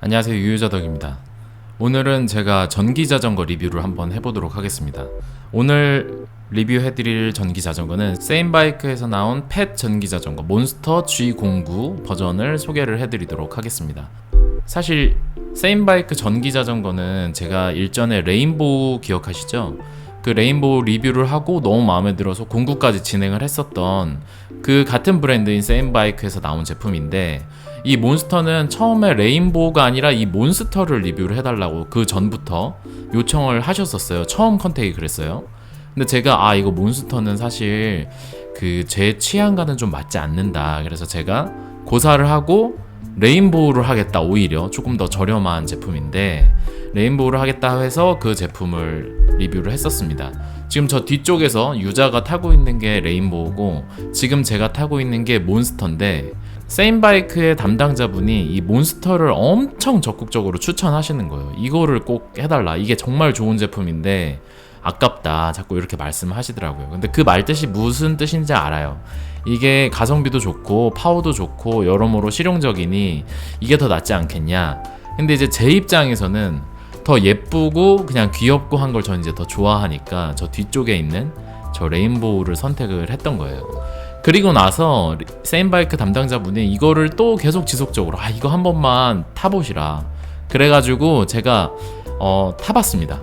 안녕하세요, 유유자덕입니다. 오늘은 제가 전기자전거 리뷰를 한번 해보도록 하겠습니다. 오늘 리뷰해드릴 전기자전거는 세인바이크에서 나온 펫 전기자전거 몬스터 G09 버전을 소개를 해드리도록 하겠습니다. 사실 세인바이크 전기자전거는 제가 일전에 레인보우 기억하시죠? 그 레인보우 리뷰를 하고 너무 마음에 들어서 공구까지 진행을 했었던 그 같은 브랜드인 세인바이크에서 나온 제품인데, 이 몬스터는 처음에 레인보우가 아니라 이 몬스터를 리뷰를 해달라고 그 전부터 요청을 하셨었어요. 처음 컨택이 그랬어요. 근데 제가 이거 몬스터는 사실 그 제 취향과는 좀 맞지 않는다, 그래서 제가 고사를 하고 레인보우를 하겠다, 오히려 조금 더 저렴한 제품인데 레인보우를 하겠다 해서 그 제품을 리뷰를 했었습니다. 지금 저 뒤쪽에서 유자가 타고 있는 게 레인보우고 지금 제가 타고 있는 게 몬스터인데, 세인바이크의 담당자분이 이 몬스터를 엄청 적극적으로 추천하시는 거예요. 이거를 꼭 해달라, 이게 정말 좋은 제품인데 아깝다, 자꾸 이렇게 말씀하시더라고요. 근데 그 말뜻이 무슨 뜻인지 알아요. 이게 가성비도 좋고 파워도 좋고 여러모로 실용적이니 이게 더 낫지 않겠냐. 근데 이제 제 입장에서는 더 예쁘고 그냥 귀엽고 한 걸 저는 이제 더 좋아하니까 저 뒤쪽에 있는 저 레인보우를 선택을 했던 거예요. 그리고 나서 세인바이크 담당자분이 이거를 또 계속 지속적으로 이거 한 번만 타보시라, 그래가지고 제가 타봤습니다.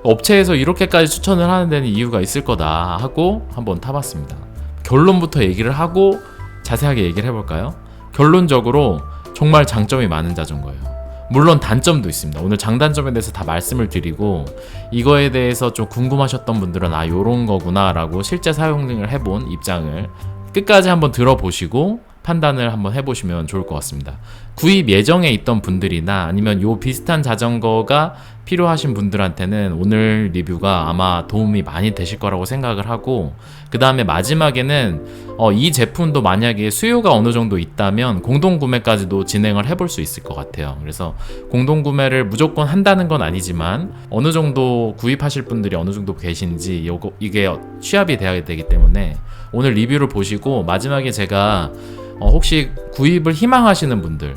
업체에서 이렇게까지 추천을 하는 데는 이유가 있을 거다 하고 한번 타봤습니다. 결론부터 얘기를 하고 자세하게 얘기를 해볼까요? 결론적으로 정말 장점이 많은 자전거예요. 물론 단점도 있습니다. 오늘 장단점에 대해서 다 말씀을 드리고, 이거에 대해서 좀 궁금하셨던 분들은 요런 거구나 라고 실제 사용을 해본 입장을 끝까지 한번 들어보시고 판단을 한번 해보시면 좋을 것 같습니다. 구입 예정에 있던 분들이나 아니면 요 비슷한 자전거가 필요하신 분들한테는 오늘 리뷰가 아마 도움이 많이 되실 거라고 생각을 하고, 그 다음에 마지막에는 이 제품도 만약에 수요가 어느 정도 있다면 공동구매까지도 진행을 해볼 수 있을 것 같아요. 그래서 공동구매를 무조건 한다는 건 아니지만 어느 정도 구입하실 분들이 어느 정도 계신지 이게 취합이 돼야 되기 때문에 오늘 리뷰를 보시고 마지막에 제가 혹시 구입을 희망하시는 분들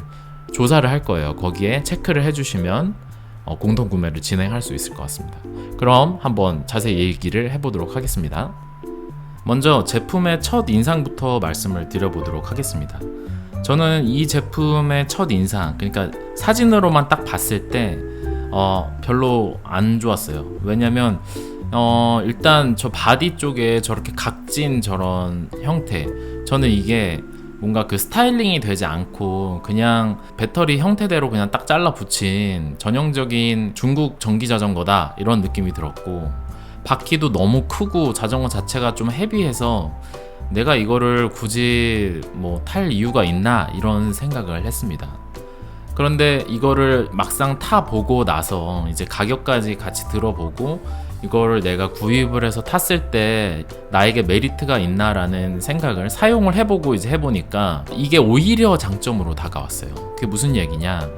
조사를 할 거예요. 거기에 체크를 해주시면 공동구매를 진행할 수 있을 것 같습니다. 그럼 한번 자세히 얘기를 해보도록 하겠습니다. 먼저 제품의 첫 인상부터 말씀을 드려보도록 하겠습니다. 저는 이 제품의 첫 인상, 그러니까 사진으로만 딱 봤을 때 별로 안 좋았어요. 왜냐면 일단 저 바디 쪽에 저렇게 각진 저런 형태, 저는 이게 뭔가 그 스타일링이 되지 않고 그냥 배터리 형태대로 그냥 딱 잘라 붙인 전형적인 중국 전기 자전거다, 이런 느낌이 들었고, 바퀴도 너무 크고 자전거 자체가 좀 헤비해서 내가 이거를 굳이 탈 이유가 있나, 이런 생각을 했습니다. 그런데 이거를 막상 타보고 나서 이제 가격까지 같이 들어보고 이거를 내가 구입을 해서 탔을 때 나에게 메리트가 있나라는 생각을 사용을 해보고 이제 해보니까 이게 오히려 장점으로 다가왔어요. 그게 무슨 얘기냐,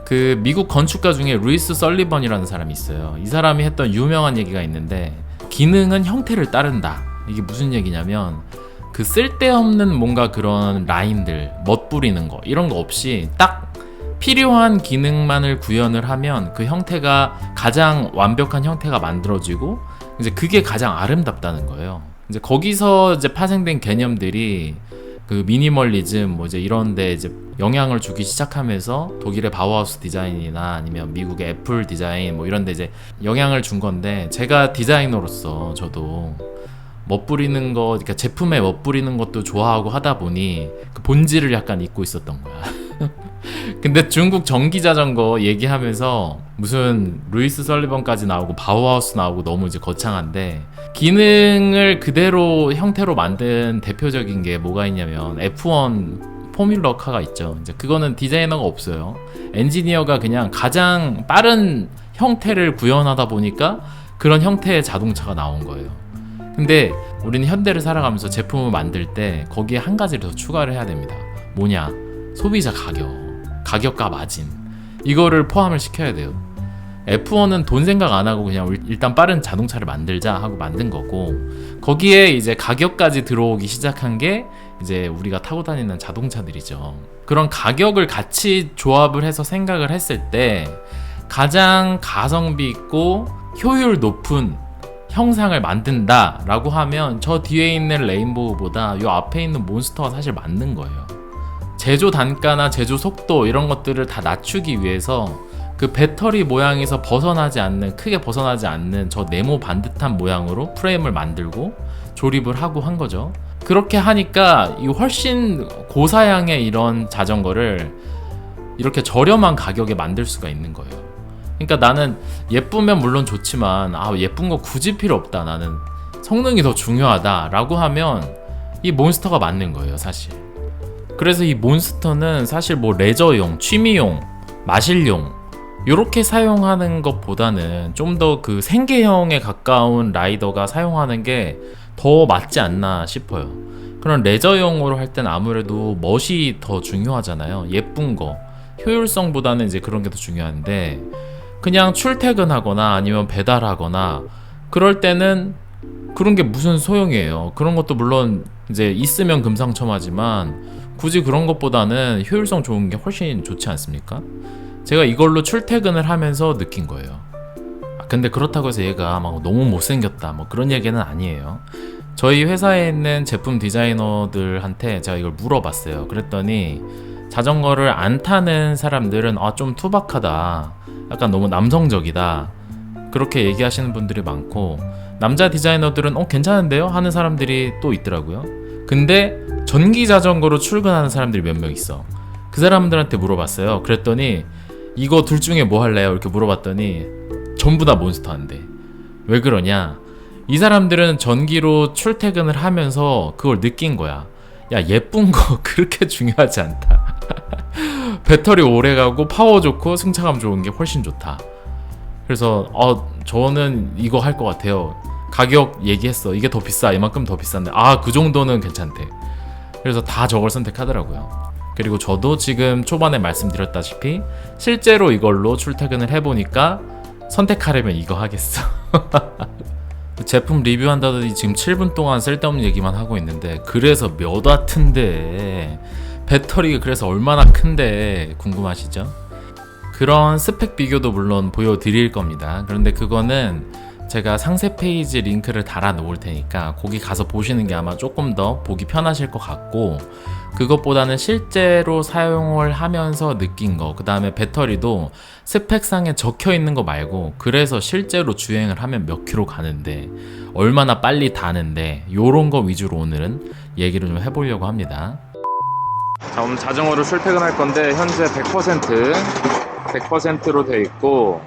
그 미국 건축가 중에 루이스 설리번이라는 사람이 있어요. 이 사람이 했던 유명한 얘기가 있는데, 기능은 형태를 따른다. 이게 무슨 얘기냐면 그 쓸데없는 뭔가 그런 라인들, 멋부리는 거 이런 거 없이 딱 필요한 기능만을 구현을 하면 그 형태가 가장 완벽한 형태가 만들어지고 이제 그게 가장 아름답다는 거예요. 이제 거기서 이제 파생된 개념들이 그 미니멀리즘 이제 이런데 이제 영향을 주기 시작하면서 독일의 바우하우스 디자인이나 아니면 미국의 애플 디자인 이런데 이제 영향을 준 건데, 제가 디자이너로서 저도 멋부리는 거, 그러니까 제품에 멋부리는 것도 좋아하고 하다 보니 그 본질을 약간 잊고 있었던 거야. 근데 중국 전기자전거 얘기하면서 무슨 루이스 설리번까지 나오고 바우하우스 나오고 너무 이제 거창한데, 기능을 그대로 형태로 만든 대표적인 게 뭐가 있냐면 F1 포뮬러카가 있죠. 이제 그거는 디자이너가 없어요. 엔지니어가 그냥 가장 빠른 형태를 구현하다 보니까 그런 형태의 자동차가 나온 거예요. 근데 우리는 현대를 살아가면서 제품을 만들 때 거기에 한 가지를 더 추가를 해야 됩니다. 뭐냐? 소비자 가격과 마진, 이거를 포함을 시켜야 돼요. F1은 돈 생각 안 하고 그냥 일단 빠른 자동차를 만들자 하고 만든 거고, 거기에 이제 가격까지 들어오기 시작한 게 이제 우리가 타고 다니는 자동차들이죠. 그런 가격을 같이 조합을 해서 생각을 했을 때 가장 가성비 있고 효율 높은 형상을 만든다 라고 하면 저 뒤에 있는 레인보우보다 요 앞에 있는 몬스터가 사실 맞는 거예요. 제조 단가나 제조 속도 이런 것들을 다 낮추기 위해서 그 배터리 모양에서 크게 벗어나지 않는 저 네모 반듯한 모양으로 프레임을 만들고 조립을 하고 한 거죠. 그렇게 하니까 이 훨씬 고사양의 이런 자전거를 이렇게 저렴한 가격에 만들 수가 있는 거예요. 그러니까 나는 예쁘면 물론 좋지만 예쁜 거 굳이 필요 없다, 나는 성능이 더 중요하다 라고 하면 이 몬스터가 맞는 거예요, 사실. 그래서 이 몬스터는 사실 뭐 레저용, 취미용, 마실용 요렇게 사용하는 것보다는 좀 더 그 생계형에 가까운 라이더가 사용하는 게 더 맞지 않나 싶어요. 그런 레저용으로 할 땐 아무래도 멋이 더 중요하잖아요. 예쁜 거, 효율성보다는 이제 그런 게 더 중요한데, 그냥 출퇴근하거나 아니면 배달하거나 그럴 때는 그런 게 무슨 소용이에요. 그런 것도 물론 이제 있으면 금상첨화지만 굳이 그런 것보다는 효율성 좋은 게 훨씬 좋지 않습니까? 제가 이걸로 출퇴근을 하면서 느낀 거예요. 근데 그렇다고 해서 얘가 막 너무 못생겼다 뭐 그런 얘기는 아니에요. 저희 회사에 있는 제품 디자이너들한테 제가 이걸 물어봤어요. 그랬더니 자전거를 안 타는 사람들은 좀 투박하다, 약간 너무 남성적이다, 그렇게 얘기하시는 분들이 많고, 남자 디자이너들은 괜찮은데요? 하는 사람들이 또 있더라고요. 근데 전기 자전거로 출근하는 사람들이 몇 명 있어. 그 사람들한테 물어봤어요. 그랬더니 이거 둘 중에 뭐 할래요? 이렇게 물어봤더니 전부 다 몬스터 한대. 왜 그러냐? 이 사람들은 전기로 출퇴근을 하면서 그걸 느낀 거야. 야, 예쁜 거 그렇게 중요하지 않다. 배터리 오래 가고 파워 좋고 승차감 좋은 게 훨씬 좋다. 그래서 저는 이거 할 것 같아요. 가격 얘기했어. 이게 더 비싸, 이만큼 더 비싼데 그 정도는 괜찮대. 그래서 다 저걸 선택하더라고요. 그리고 저도 지금 초반에 말씀드렸다시피 실제로 이걸로 출퇴근을 해보니까 선택하려면 이거 하겠어. 제품 리뷰한다더니 지금 7분 동안 쓸데없는 얘기만 하고 있는데, 그래서 몇 와트인데, 배터리가 그래서 얼마나 큰데 궁금하시죠? 그런 스펙 비교도 물론 보여드릴 겁니다. 그런데 그거는 제가 상세 페이지 링크를 달아 놓을 테니까 거기 가서 보시는 게 아마 조금 더 보기 편하실 것 같고, 그것보다는 실제로 사용을 하면서 느낀 거, 그 다음에 배터리도 스펙상에 적혀 있는 거 말고, 그래서 실제로 주행을 하면 몇 킬로 가는데, 얼마나 빨리 다는데, 요런 거 위주로 오늘은 얘기를 좀 해보려고 합니다. 자, 오늘 자전거로 출퇴근할 건데 현재 100%로 돼 있고,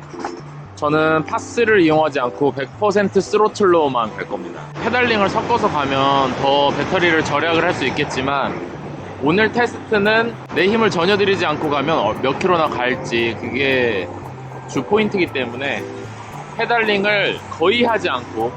저는 파스를 이용하지 않고 100% 스로틀로만 갈 겁니다. 페달링을 섞어서 가면 더 배터리를 절약을 할 수 있겠지만, 오늘 테스트는 내 힘을 전혀 들이지 않고 가면 몇 킬로나 갈지, 그게 주 포인트이기 때문에 페달링을 거의 하지 않고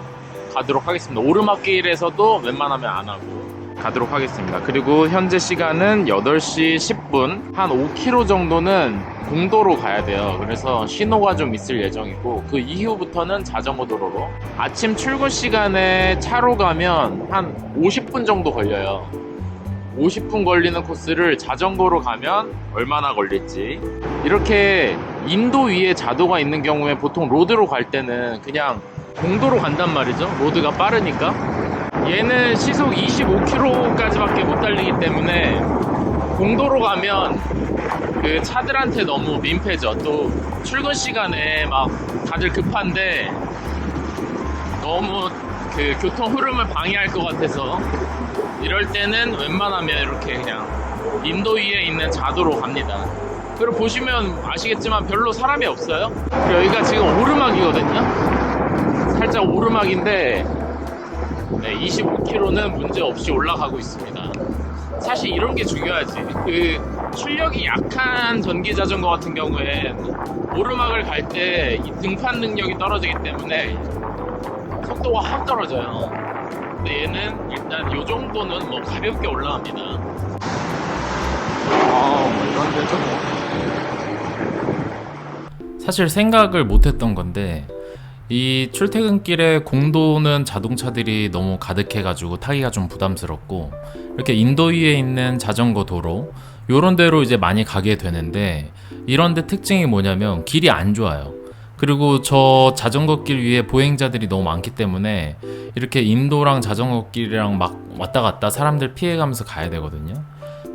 가도록 하겠습니다. 오르막길에서도 웬만하면 안 하고 가도록 하겠습니다. 그리고 현재 시간은 8시 10분, 한 5km 정도는 공도로 가야 돼요. 그래서 신호가 좀 있을 예정이고, 그 이후부터는 자전거 도로로. 아침 출근 시간에 차로 가면 한 50분 정도 걸려요. 50분 걸리는 코스를 자전거로 가면 얼마나 걸릴지. 이렇게 인도 위에 자도가 있는 경우에 보통 로드로 갈 때는 그냥 공도로 간단 말이죠. 로드가 빠르니까. 얘는 시속 25km까지밖에 못 달리기 때문에 공도로 가면 그 차들한테 너무 민폐죠. 또 출근 시간에 막 다들 급한데 너무 그 교통 흐름을 방해할 것 같아서, 이럴 때는 웬만하면 이렇게 그냥 인도 위에 있는 자도로 갑니다. 그리고 보시면 아시겠지만 별로 사람이 없어요. 여기가 지금 오르막이거든요. 살짝 오르막인데 25km는 문제 없이 올라가고 있습니다. 사실 이런 게 중요하지. 그 출력이 약한 전기 자전거 같은 경우엔 오르막을 갈 때 이 등판 능력이 떨어지기 때문에 속도가 확 떨어져요. 근데 얘는 일단 요 정도는 뭐 가볍게 올라갑니다. 이런 데죠 뭐. 사실 생각을 못했던 건데 이 출퇴근길에 공도는 자동차들이 너무 가득해가지고 타기가 좀 부담스럽고 이렇게 인도위에 있는 자전거 도로 요런 데로 이제 많이 가게 되는데 이런 데 특징이 뭐냐면 길이 안 좋아요. 그리고 저 자전거 길 위에 보행자들이 너무 많기 때문에 이렇게 인도랑 자전거 길이랑 막 왔다 갔다 사람들 피해가면서 가야 되거든요.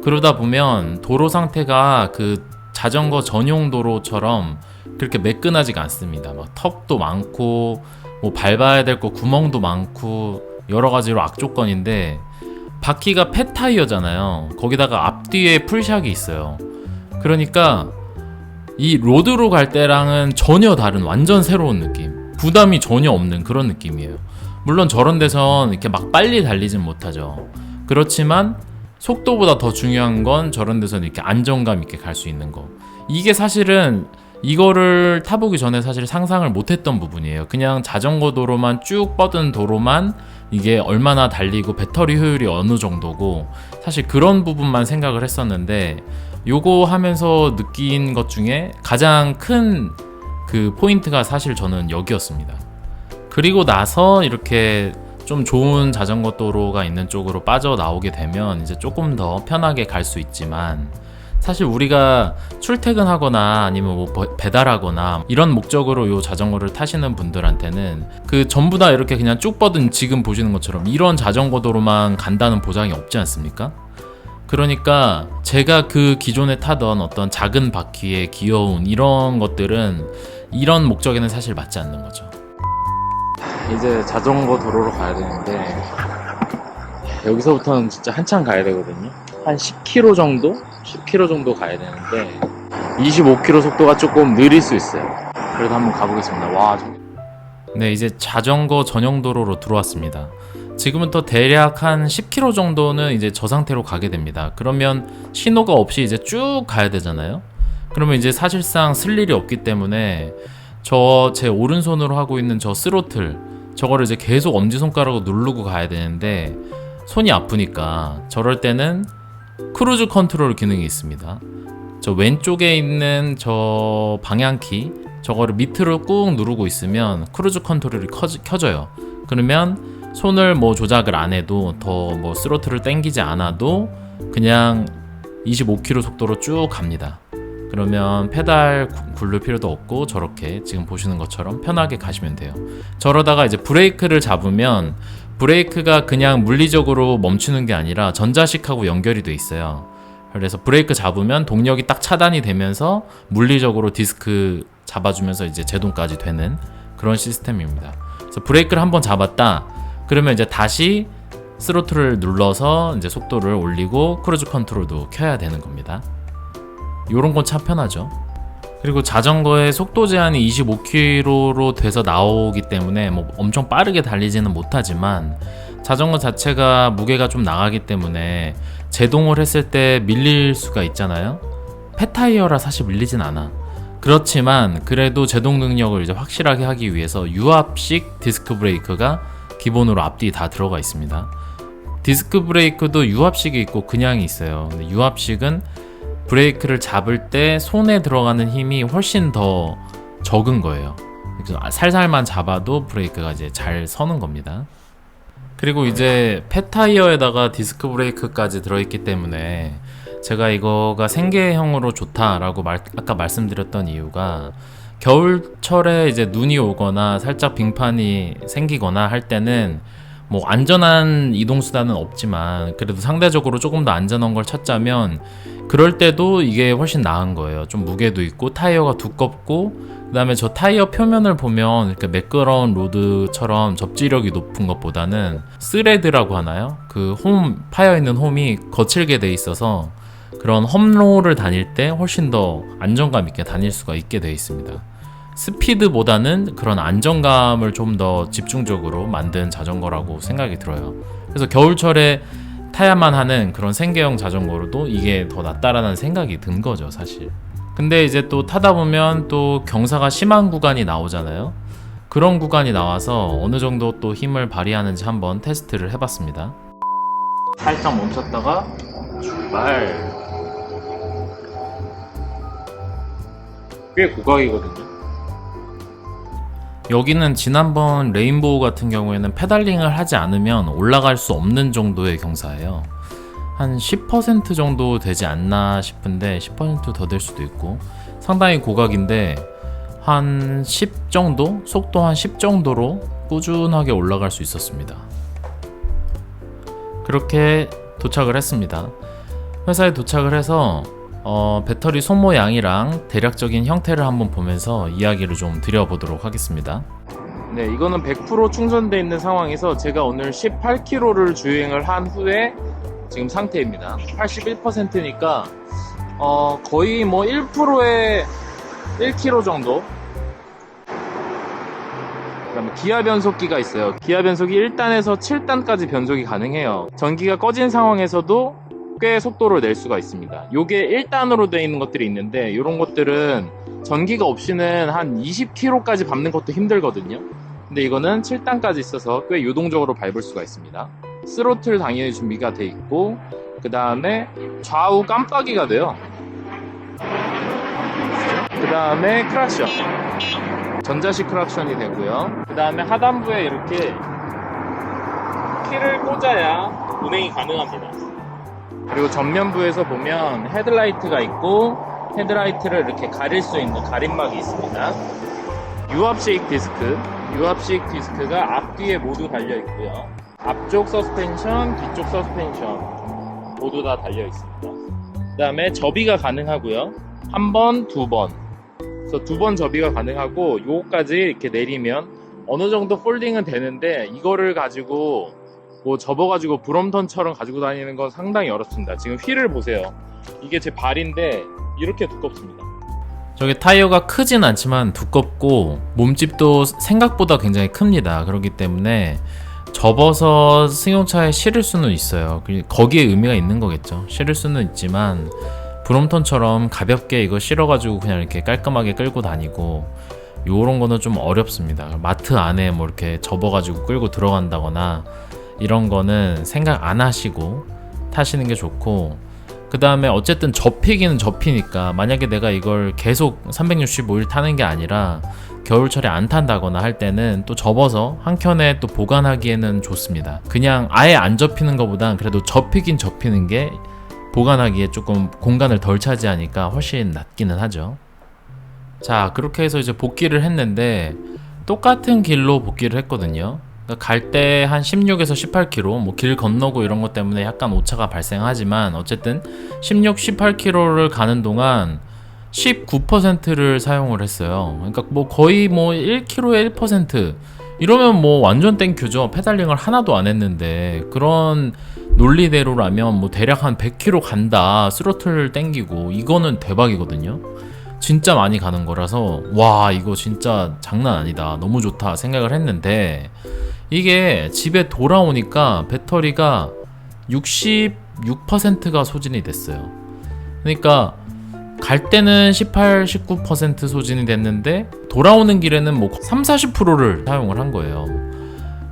그러다 보면 도로 상태가 그 자전거 전용 도로처럼 그렇게 매끈하지가 않습니다. 막 턱도 많고 뭐 밟아야 될 거 구멍도 많고 여러 가지로 악조건인데 바퀴가 팻 타이어잖아요. 거기다가 앞뒤에 풀샥이 있어요. 그러니까 이 로드로 갈 때랑은 전혀 다른 완전 새로운 느낌, 부담이 전혀 없는 그런 느낌이에요. 물론 저런 데선 이렇게 막 빨리 달리진 못하죠. 그렇지만 속도보다 더 중요한 건 저런 데서는 이렇게 안정감 있게 갈 수 있는 거. 이게 사실은 이거를 타보기 전에 사실 상상을 못했던 부분이에요. 그냥 자전거 도로만 쭉 뻗은 도로만 이게 얼마나 달리고 배터리 효율이 어느 정도고 사실 그런 부분만 생각을 했었는데 요거 하면서 느낀 것 중에 가장 큰 그 포인트가 사실 저는 여기였습니다. 그리고 나서 이렇게 좀 좋은 자전거 도로가 있는 쪽으로 빠져나오게 되면 이제 조금 더 편하게 갈 수 있지만 사실 우리가 출퇴근하거나 아니면 뭐 배달하거나 이런 목적으로 요 자전거를 타시는 분들한테는 그 전부 다 이렇게 그냥 쭉 뻗은 지금 보시는 것처럼 이런 자전거 도로만 간다는 보장이 없지 않습니까? 그러니까 제가 그 기존에 타던 어떤 작은 바퀴의 귀여운 이런 것들은 이런 목적에는 사실 맞지 않는 거죠. 이제 자전거 도로로 가야 되는데 여기서부터는 진짜 한참 가야 되거든요. 한 10km 정도? 10km 정도 가야 되는데 25km 속도가 조금 느릴 수 있어요. 그래도 한번 가보겠습니다. 와, 네, 이제 자전거 전용 도로로 들어왔습니다. 지금부터 대략 한 10km 정도는 이제 저 상태로 가게 됩니다. 그러면 신호가 없이 이제 쭉 가야 되잖아요. 그러면 이제 사실상 쓸 일이 없기 때문에 제 오른손으로 하고 있는 저 스로틀 저거를 이제 계속 엄지손가락으로 누르고 가야 되는데 손이 아프니까 저럴 때는 크루즈 컨트롤 기능이 있습니다. 저 왼쪽에 있는 저 방향키 저거를 밑으로 꾹 누르고 있으면 크루즈 컨트롤이 켜져요. 그러면 손을 뭐 조작을 안 해도 더 뭐 스로틀을 당기지 않아도 그냥 25km 속도로 쭉 갑니다. 그러면 페달 굴릴 필요도 없고 저렇게 지금 보시는 것처럼 편하게 가시면 돼요. 저러다가 이제 브레이크를 잡으면 브레이크가 그냥 물리적으로 멈추는 게 아니라 전자식하고 연결이 돼 있어요. 그래서 브레이크 잡으면 동력이 딱 차단이 되면서 물리적으로 디스크 잡아주면서 이제 제동까지 되는 그런 시스템입니다. 그래서 브레이크를 한번 잡았다 그러면 이제 다시 스로틀을 눌러서 이제 속도를 올리고 크루즈 컨트롤도 켜야 되는 겁니다. 요런 건 참 편하죠. 그리고 자전거의 속도 제한이 25km로 돼서 나오기 때문에 뭐 엄청 빠르게 달리지는 못하지만 자전거 자체가 무게가 좀 나가기 때문에 제동을 했을 때 밀릴 수가 있잖아요. 폐타이어라 사실 밀리진 않아. 그렇지만 그래도 제동 능력을 이제 확실하게 하기 위해서 유압식 디스크 브레이크가 기본으로 앞뒤 다 들어가 있습니다. 디스크 브레이크도 유압식이 있고 그냥이 있어요. 근데 유압식은 브레이크를 잡을 때 손에 들어가는 힘이 훨씬 더 적은 거예요. 그래서 살살만 잡아도 브레이크가 이제 잘 서는 겁니다. 그리고 이제 폐타이어에다가 디스크 브레이크까지 들어있기 때문에 제가 이거가 생계형으로 좋다라고 아까 말씀드렸던 이유가 겨울철에 이제 눈이 오거나 살짝 빙판이 생기거나 할 때는 뭐 안전한 이동수단은 없지만 그래도 상대적으로 조금 더 안전한 걸 찾자면 그럴 때도 이게 훨씬 나은 거예요. 좀 무게도 있고 타이어가 두껍고 그 다음에 저 타이어 표면을 보면 이렇게 매끄러운 로드처럼 접지력이 높은 것보다는 스레드라고 하나요? 그 홈 파여있는 홈이 거칠게 돼 있어서 그런 험로를 다닐 때 훨씬 더 안정감 있게 다닐 수가 있게 돼 있습니다. 스피드보다는 그런 안정감을 좀 더 집중적으로 만든 자전거라고 생각이 들어요. 그래서 겨울철에 타야만 하는 그런 생계형 자전거로도 이게 더 낫다라는 생각이 든 거죠, 사실. 근데 이제 또 타다 보면 또 경사가 심한 구간이 나오잖아요. 그런 구간이 나와서 어느 정도 또 힘을 발휘하는지 한번 테스트를 해봤습니다. 살짝 멈췄다가 출발. 꽤 고각이거든요. 여기는 지난번 레인보우 같은 경우에는 페달링을 하지 않으면 올라갈 수 없는 정도의 경사예요. 한 10% 정도 되지 않나 싶은데 10% 더 될 수도 있고 상당히 고각인데 한 10 정도? 속도 한 10 정도로 꾸준하게 올라갈 수 있었습니다. 그렇게 도착을 했습니다. 회사에 도착을 해서 배터리 소모 양이랑 대략적인 형태를 한번 보면서 이야기를 좀 드려보도록 하겠습니다. 네, 이거는 100% 충전되어 있는 상황에서 제가 오늘 18km를 주행을 한 후에 지금 상태입니다. 81%니까 거의 뭐 1%에 1km 정도. 그다음에 기아 변속기가 있어요. 기아 변속이 1단에서 7단까지 변속이 가능해요. 전기가 꺼진 상황에서도 꽤 속도를 낼 수가 있습니다. 요게 1단으로 되어 있는 것들이 있는데 이런 것들은 전기가 없이는 한 20km까지 밟는 것도 힘들거든요. 근데 이거는 7단까지 있어서 꽤 유동적으로 밟을 수가 있습니다. 스로틀 당연히 준비가 돼 있고 그 다음에 좌우 깜빡이가 돼요. 그 다음에 크락션, 전자식 크락션이 되고요. 그 다음에 하단부에 이렇게 키를 꽂아야 운행이 가능합니다. 그리고 전면부에서 보면 헤드라이트가 있고 헤드라이트를 이렇게 가릴 수 있는 가림막이 있습니다. 유압식 디스크가 앞뒤에 모두 달려 있고요. 앞쪽 서스펜션, 뒤쪽 서스펜션 모두 다 달려 있습니다. 그 다음에 접이가 가능하고요. 한 번, 두 번. 그래서 두 번 접이가 가능하고 요거까지 이렇게 내리면 어느 정도 폴딩은 되는데 이거를 가지고 뭐 접어가지고 브롬턴처럼 가지고 다니는 건 상당히 어렵습니다. 지금 휠을 보세요. 이게 제 발인데 이렇게 두껍습니다. 저게 타이어가 크진 않지만 두껍고 몸집도 생각보다 굉장히 큽니다. 그렇기 때문에 접어서 승용차에 실을 수는 있어요. 거기에 의미가 있는 거겠죠. 실을 수는 있지만 브롬턴처럼 가볍게 이거 실어가지고 그냥 이렇게 깔끔하게 끌고 다니고 요런 거는 좀 어렵습니다. 마트 안에 뭐 이렇게 접어가지고 끌고 들어간다거나 이런 거는 생각 안 하시고 타시는 게 좋고, 그 다음에 어쨌든 접히기는 접히니까 만약에 내가 이걸 계속 365일 타는 게 아니라 겨울철에 안 탄다거나 할 때는 또 접어서 한 켠에 또 보관하기에는 좋습니다. 그냥 아예 안 접히는 것보단 그래도 접히긴 접히는 게 보관하기에 조금 공간을 덜 차지하니까 훨씬 낫기는 하죠. 자, 그렇게 해서 이제 복귀를 했는데 똑같은 길로 복귀를 했거든요. 갈 때 한 16에서 18km, 뭐 길 건너고 이런 것 때문에 약간 오차가 발생하지만 어쨌든 16, 18km를 가는 동안 19%를 사용을 했어요. 그러니까 뭐 거의 뭐 1km에 1% 이러면 뭐 완전 땡큐죠. 페달링을 하나도 안 했는데. 그런 논리대로라면 뭐 대략 한 100km 간다, 스로틀 땡기고, 이거는 대박이거든요. 진짜 많이 가는 거라서 와, 이거 진짜 장난 아니다, 너무 좋다 생각을 했는데, 이게 집에 돌아오니까 배터리가 66%가 소진이 됐어요. 그러니까 갈 때는 18, 19% 소진이 됐는데 돌아오는 길에는 뭐 3, 40%를 사용을 한 거예요.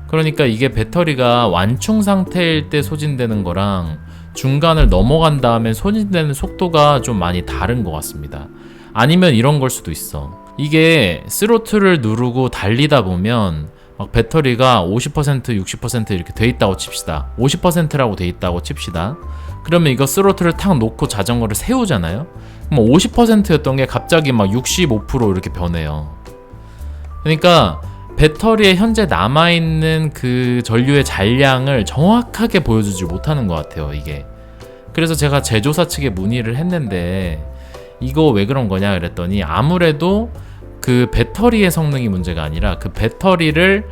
그러니까 이게 배터리가 완충 상태일 때 소진되는 거랑 중간을 넘어간 다음에 소진되는 속도가 좀 많이 다른 것 같습니다. 아니면 이런 걸 수도 있어. 이게 스로틀을 누르고 달리다 보면 막 배터리가 50%, 60% 이렇게 돼 있다고 칩시다. 50%라고 돼 있다고 칩시다. 그러면 이거 스로틀을 탁 놓고 자전거를 세우잖아요. 그럼 50%였던 게 갑자기 막 65% 이렇게 변해요. 그러니까 배터리에 현재 남아있는 그 전류의 잔량을 정확하게 보여주지 못하는 것 같아요, 이게. 그래서 제가 제조사 측에 문의를 했는데 이거 왜 그런 거냐 그랬더니 아무래도 그 배터리의 성능이 문제가 아니라 그 배터리를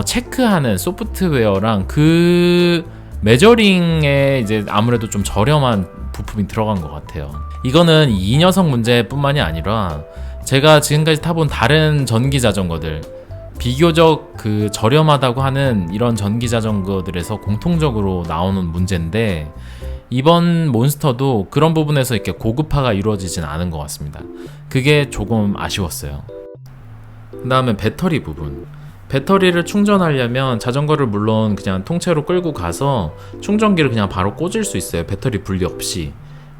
체크하는 소프트웨어랑 그 메저링에 이제 아무래도 좀 저렴한 부품이 들어간 것 같아요. 이거는 이 녀석 문제뿐만이 아니라 제가 지금까지 타본 다른 전기 자전거들, 비교적 그 저렴하다고 하는 이런 전기 자전거들에서 공통적으로 나오는 문제인데, 이번 몬스터도 그런 부분에서 이렇게 고급화가 이루어지진 않은 것 같습니다. 그게 조금 아쉬웠어요. 그 다음에 배터리 부분. 배터리를 충전하려면 자전거를 물론 그냥 통째로 끌고 가서 충전기를 그냥 바로 꽂을 수 있어요. 배터리 분리 없이.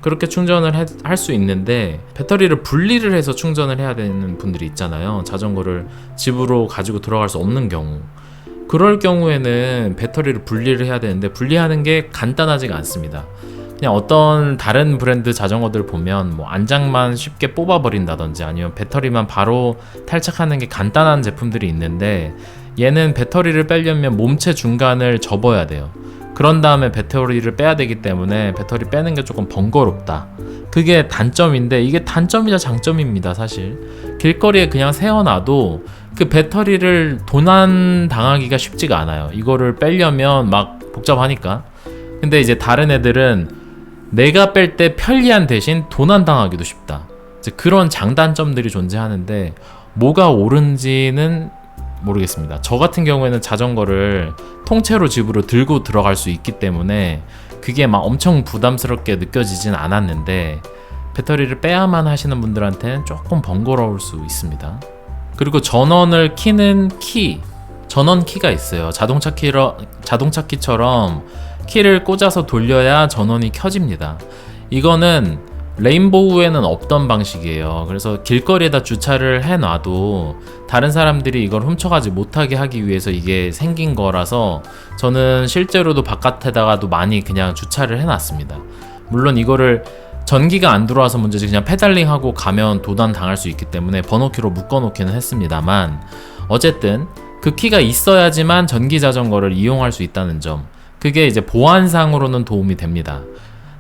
그렇게 충전을 할 수 있는데, 배터리를 분리를 해서 충전을 해야 되는 분들이 있잖아요. 자전거를 집으로 가지고 들어갈 수 없는 경우, 그럴 경우에는 배터리를 분리를 해야 되는데 분리하는 게 간단하지가 않습니다. 그냥 어떤 다른 브랜드 자전거들 보면 뭐 안장만 쉽게 뽑아버린다든지 아니면 배터리만 바로 탈착하는 게 간단한 제품들이 있는데, 얘는 배터리를 빼려면 몸체 중간을 접어야 돼요. 그런 다음에 배터리를 빼야 되기 때문에 배터리 빼는 게 조금 번거롭다. 그게 단점인데, 이게 단점이자 장점입니다. 사실 길거리에 그냥 세워놔도 그 배터리를 도난 당하기가 쉽지가 않아요. 이거를 빼려면 막 복잡하니까. 근데 이제 다른 애들은 내가 뺄 때 편리한 대신 도난 당하기도 쉽다. 이제 그런 장단점들이 존재하는데, 뭐가 옳은지는 모르겠습니다. 저 같은 경우에는 자전거를 통째로 집으로 들고 들어갈 수 있기 때문에 그게 막 엄청 부담스럽게 느껴지진 않았는데, 배터리를 빼야만 하시는 분들한테는 조금 번거로울 수 있습니다. 그리고 전원을 키는 전원 키가 있어요. 자동차 키처럼 키를 꽂아서 돌려야 전원이 켜집니다. 이거는 레인보우에는 없던 방식이에요. 그래서 길거리에다 주차를 해놔도 다른 사람들이 이걸 훔쳐가지 못하게 하기 위해서 이게 생긴 거라서, 저는 실제로도 바깥에다가도 많이 그냥 주차를 해놨습니다. 물론 이거를 전기가 안 들어와서 문제지, 그냥 페달링하고 가면 도난 당할 수 있기 때문에 번호키로 묶어놓기는 했습니다만, 어쨌든 그 키가 있어야지만 전기 자전거를 이용할 수 있다는 점, 그게 이제 보안상으로는 도움이 됩니다.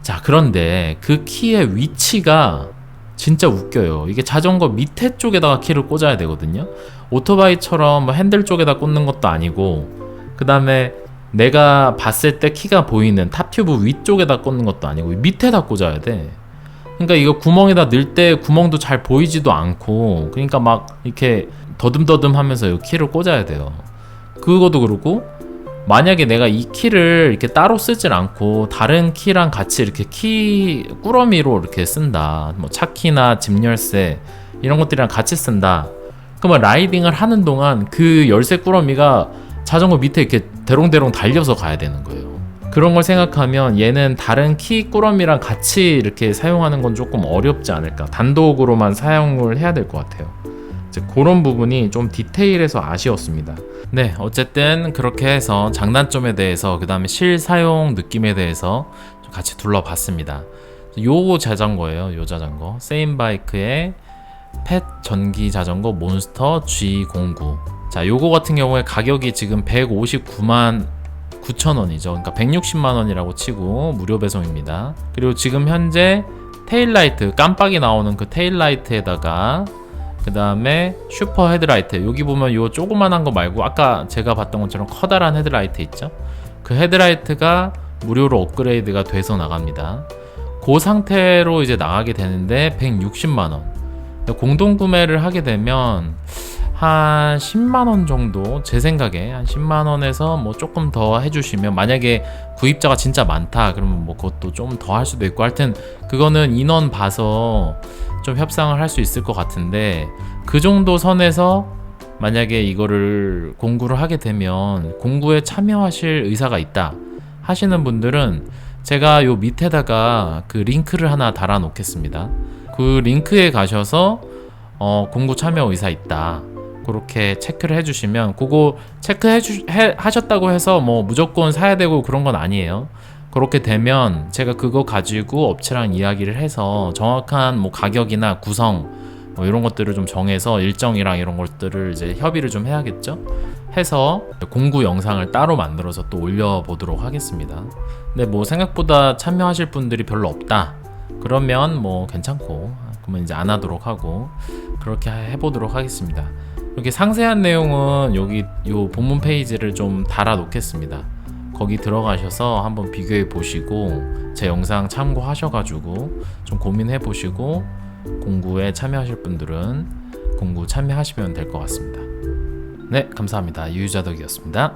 자, 그런데 그 키의 위치가 진짜 웃겨요. 이게 자전거 밑에 쪽에다가 키를 꽂아야 되거든요. 오토바이처럼 뭐 핸들 쪽에다 꽂는 것도 아니고, 그 다음에 내가 봤을 때 키가 보이는 탑튜브 위쪽에다 꽂는 것도 아니고 밑에다 꽂아야 돼. 그러니까 이거 구멍에다 넣을 때 구멍도 잘 보이지도 않고, 그러니까 막 이렇게 더듬더듬 하면서 이 키를 꽂아야 돼요. 그것도 그렇고, 만약에 내가 이 키를 이렇게 따로 쓰질 않고 다른 키랑 같이 이렇게 키 꾸러미로 이렇게 쓴다, 뭐 차키나 집 열쇠 이런 것들이랑 같이 쓴다, 그러면 라이딩을 하는 동안 그 열쇠 꾸러미가 자전거 밑에 이렇게 대롱대롱 달려서 가야 되는 거예요. 그런 걸 생각하면 얘는 다른 키 꾸러미랑 같이 이렇게 사용하는 건 조금 어렵지 않을까, 단독으로만 사용을 해야 될 것 같아요. 이제 그런 부분이 좀 디테일해서 아쉬웠습니다. 네, 어쨌든 그렇게 해서 장단점에 대해서, 그 다음에 실사용 느낌에 대해서 좀 같이 둘러봤습니다. 요 자전거예요. 요 자전거 세인바이크의 펫 전기 자전거 몬스터 G09. 자, 요거 같은 경우에 가격이 지금 159만 9천원이죠. 그러니까 160만 원이라고 치고 무료 배송입니다. 그리고 지금 현재 테일라이트, 깜빡이 나오는 그 테일라이트에다가 그 다음에 슈퍼 헤드라이트, 여기 보면 요 조그만한 거 말고 아까 제가 봤던 것처럼 커다란 헤드라이트 있죠? 그 헤드라이트가 무료로 업그레이드가 돼서 나갑니다. 그 상태로 이제 나가게 되는데 160만원. 공동 구매를 하게 되면 한 10만원 정도, 제 생각에 한 10만원에서 뭐 조금 더 해주시면, 만약에 구입자가 진짜 많다 그러면 뭐 그것도 좀 더 할 수도 있고, 하여튼 그거는 인원 봐서 좀 협상을 할 수 있을 것 같은데, 그 정도 선에서 만약에 이거를 공구를 하게 되면, 공구에 참여하실 의사가 있다 하시는 분들은 제가 요 밑에다가 그 링크를 하나 달아 놓겠습니다. 그 링크에 가셔서 공구 참여 의사 있다 그렇게 체크를 해주시면, 그거 하셨다고 해서 뭐 무조건 사야 되고 그런 건 아니에요. 그렇게 되면 제가 그거 가지고 업체랑 이야기를 해서 정확한 뭐 가격이나 구성 뭐 이런 것들을 좀 정해서 일정이랑 이런 것들을 이제 협의를 좀 해야겠죠. 해서 공구 영상을 따로 만들어서 또 올려보도록 하겠습니다. 근데 뭐 생각보다 참여하실 분들이 별로 없다 그러면 뭐 괜찮고, 그러면 이제 안 하도록 하고 그렇게 해보도록 하겠습니다. 이렇게 상세한 내용은 여기 요 본문 페이지를 좀 달아 놓겠습니다. 거기 들어가셔서 한번 비교해 보시고 제 영상 참고하셔가지고 좀 고민해 보시고, 공구에 참여하실 분들은 공구 참여하시면 될 것 같습니다. 네, 감사합니다. 유유자덕이었습니다.